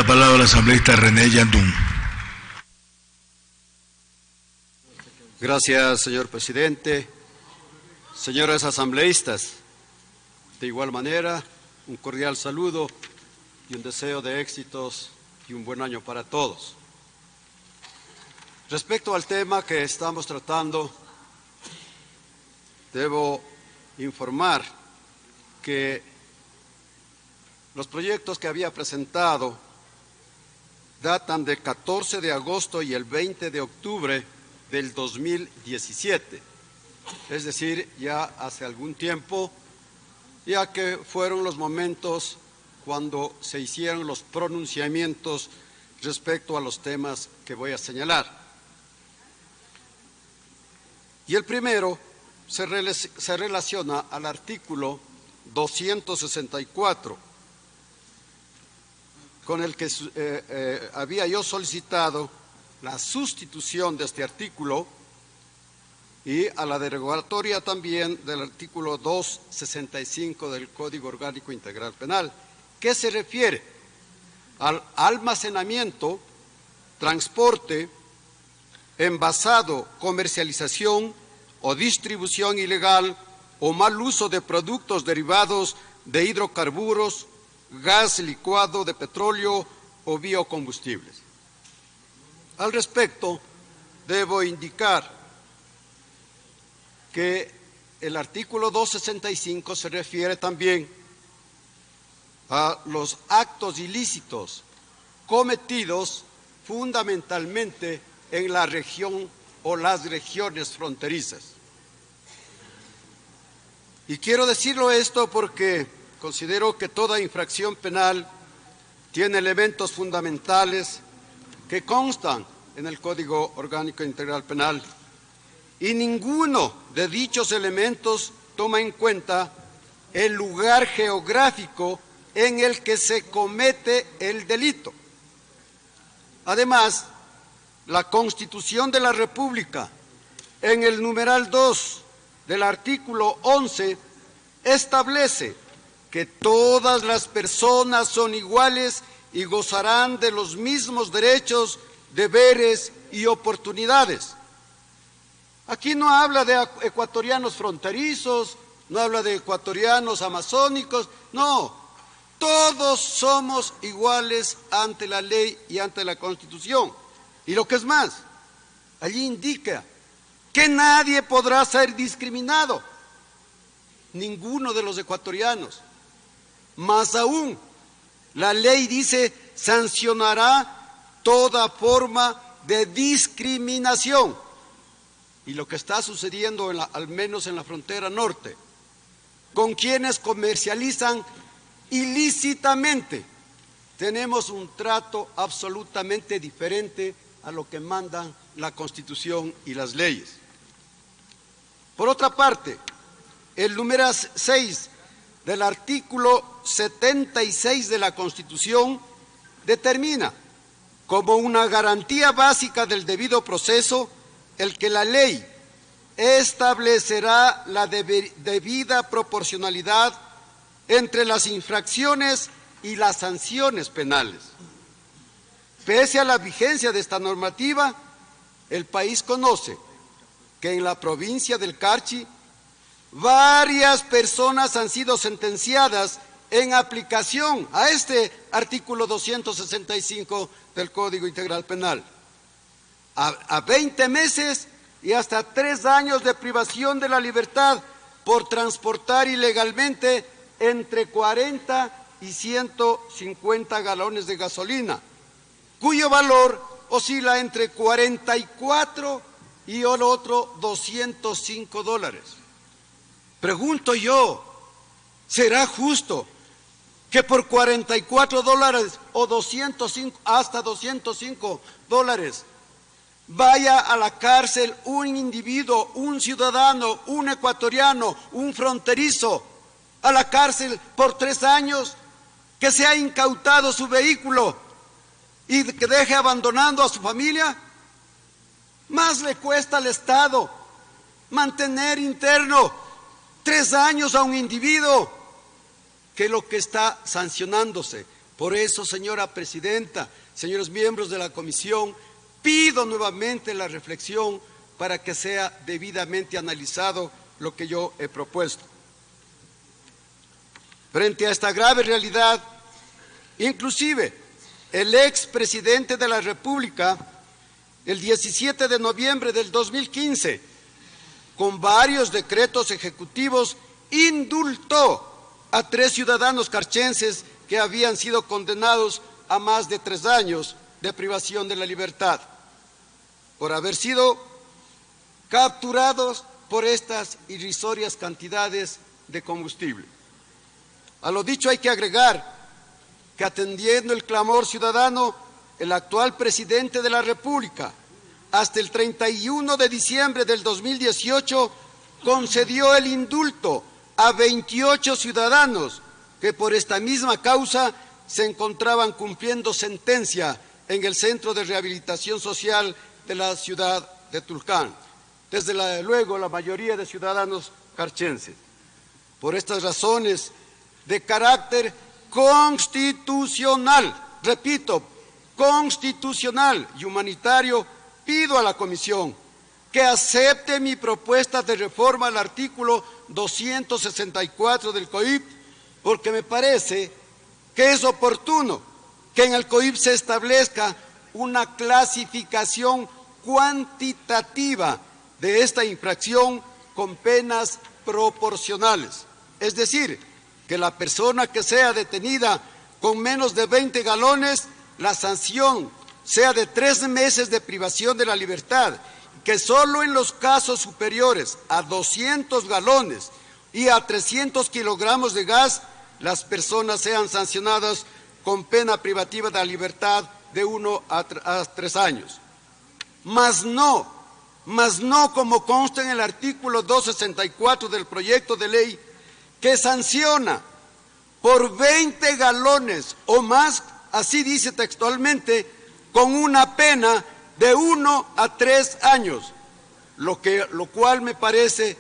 palabra al asambleísta René Yandún. Gracias, señor presidente. Señores asambleístas, de igual manera, un cordial saludo y un deseo de éxitos y un buen año para todos. Respecto al tema que estamos tratando, debo informar que los proyectos que había presentado datan del 14 de agosto y el 20 de octubre del 2017, es decir, ya hace algún tiempo, ya que fueron los momentos cuando se hicieron los pronunciamientos respecto a los temas que voy a señalar. Y el primero se relaciona al artículo 264, con el que había yo solicitado la sustitución de este artículo y a la derogatoria también del artículo 265 del Código Orgánico Integral Penal, que se refiere al almacenamiento, transporte, envasado, comercialización o distribución ilegal o mal uso de productos derivados de hidrocarburos, gas licuado de petróleo o biocombustibles. Al respecto, debo indicar que el artículo 265 se refiere también a los actos ilícitos cometidos fundamentalmente en la región o las regiones fronterizas. Y quiero decirlo esto porque considero que toda infracción penal tiene elementos fundamentales que constan en el Código Orgánico Integral Penal y ninguno de dichos elementos toma en cuenta el lugar geográfico en el que se comete el delito. Además, la Constitución de la República, en el numeral 2 del artículo 11, establece que todas las personas son iguales y gozarán de los mismos derechos, deberes y oportunidades. Aquí no habla de ecuatorianos fronterizos, no habla de ecuatorianos amazónicos, no, todos somos iguales ante la ley y ante la Constitución. Y lo que es más, allí indica que nadie podrá ser discriminado, ninguno de los ecuatorianos. Más aún, la ley dice sancionará toda forma de discriminación. Y lo que está sucediendo, al menos en la frontera norte, con quienes comercializan ilícitamente, tenemos un trato absolutamente diferente a lo que mandan la Constitución y las leyes. Por otra parte, el número 6 del artículo 76 de la Constitución determina como una garantía básica del debido proceso el que la ley establecerá la debida proporcionalidad entre las infracciones y las sanciones penales. Pese a la vigencia de esta normativa, el país conoce que en la provincia del Carchi varias personas han sido sentenciadas en aplicación a este artículo 265 del Código Integral Penal, a 20 meses y hasta 3 años de privación de la libertad por transportar ilegalmente entre 40 y 150 galones de gasolina, cuyo valor oscila entre 44 y el otro $205. Pregunto yo, ¿será justo que por $44 o 205 hasta $205 vaya a la cárcel un individuo, un ciudadano, un ecuatoriano, un fronterizo, a la cárcel por 3 años, que se ha incautado su vehículo y que deje abandonando a su familia? Más le cuesta al Estado mantener interno 3 años a un individuo que lo que está sancionándose Por eso, señora presidenta, señores miembros de la comisión, pido nuevamente la reflexión para que sea debidamente analizado lo que yo he propuesto. Frente a esta grave realidad, inclusive el expresidente de la República, el 17 de noviembre del 2015, con varios decretos ejecutivos, indultó a 3 ciudadanos carchenses que habían sido condenados a más de 3 años de privación de la libertad por haber sido capturados por estas irrisorias cantidades de combustible. A lo dicho hay que agregar que, atendiendo el clamor ciudadano, el actual presidente de la República, hasta el 31 de diciembre del 2018, concedió el indulto a 28 ciudadanos que por esta misma causa se encontraban cumpliendo sentencia en el Centro de Rehabilitación Social de la ciudad de Tulcán. Desde luego, la mayoría de ciudadanos carchenses. Por estas razones de carácter constitucional, repito, constitucional y humanitario, pido a la comisión que acepte mi propuesta de reforma al artículo 264 del COIP, porque me parece que es oportuno que en el COIP se establezca una clasificación cuantitativa de esta infracción con penas proporcionales. Es decir, que la persona que sea detenida con menos de 20 galones, la sanción sea de 3 meses de privación de la libertad, que solo en los casos superiores a 200 galones y a 300 kilogramos de gas, las personas sean sancionadas con pena privativa de la libertad de 1 a 3 años. Mas no como consta en el artículo 264 del proyecto de ley, que sanciona por 20 galones o más, así dice textualmente, con una pena de 1 a 3 años, lo cual me parece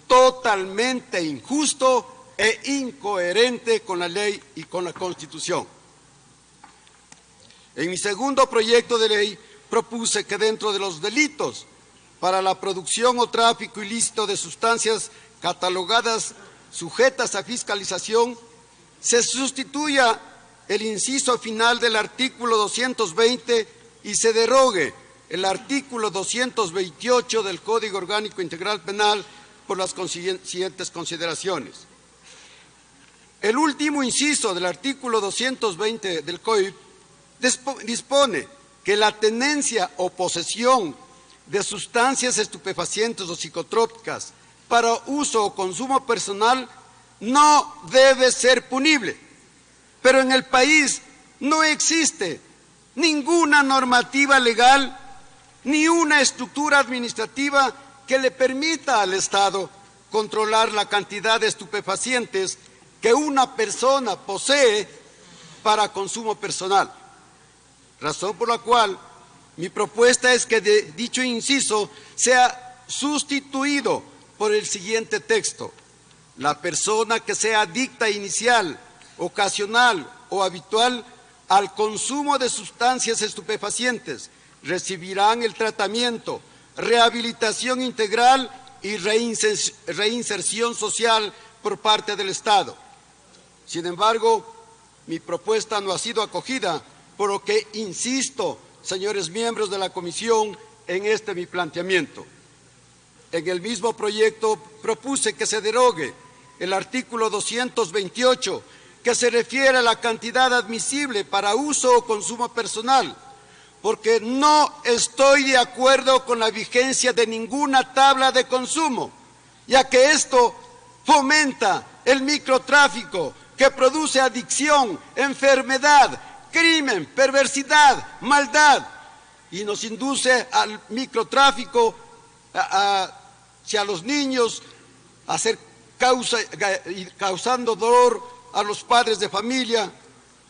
totalmente injusto e incoherente con la ley y con la Constitución. En mi segundo proyecto de ley propuse que dentro de los delitos para la producción o tráfico ilícito de sustancias catalogadas sujetas a fiscalización, se sustituya el inciso final del artículo 220 y se derogue el artículo 228 del Código Orgánico Integral Penal por las siguientes consideraciones. El último inciso del artículo 220 del COIP dispone que la tenencia o posesión de sustancias estupefacientes o psicotrópicas para uso o consumo personal no debe ser punible, pero en el país no existe ninguna normativa legal ni una estructura administrativa que le permita al Estado controlar la cantidad de estupefacientes que una persona posee para consumo personal. Razón por la cual mi propuesta es que dicho inciso sea sustituido por el siguiente texto: la persona que sea adicta inicial, ocasional o habitual al consumo de sustancias estupefacientes recibirán el tratamiento, rehabilitación integral y reinserción social por parte del Estado. Sin embargo, mi propuesta no ha sido acogida, por lo que insisto, señores miembros de la comisión, en este mi planteamiento. En el mismo proyecto propuse que se derogue el artículo 228, que se refiere a la cantidad admisible para uso o consumo personal, porque no estoy de acuerdo con la vigencia de ninguna tabla de consumo, ya que esto fomenta el microtráfico, que produce adicción, enfermedad, crimen, perversidad, maldad, y nos induce al microtráfico hacia los niños, a hacer causando dolor a los padres de familia,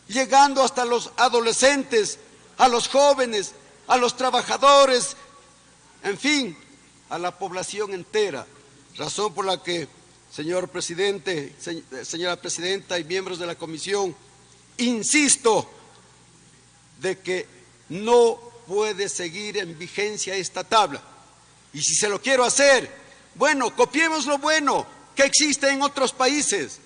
llegando hasta los adolescentes, a los jóvenes, a los trabajadores, en fin, a la población entera. Razón por la que, señor presidente, señora presidenta y miembros de la comisión, insisto de que no puede seguir en vigencia esta tabla. Y si se lo quiero hacer, bueno, copiemos lo bueno que existe en otros países,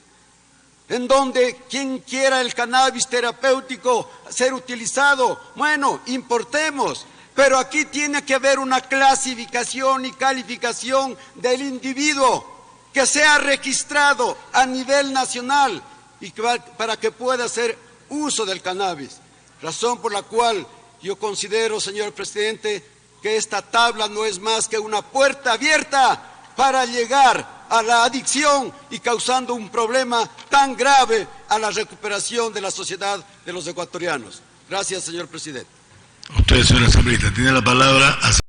en donde quien quiera el cannabis terapéutico ser utilizado, bueno, importemos. Pero aquí tiene que haber una clasificación y calificación del individuo que sea registrado a nivel nacional y para que pueda hacer uso del cannabis. Razón por la cual yo considero, señor presidente, que esta tabla no es más que una puerta abierta para llegar a la adicción y causando un problema tan grave a la recuperación de la sociedad de los ecuatorianos. Gracias, señor presidente. Usted, señor asambleísta, tiene la palabra.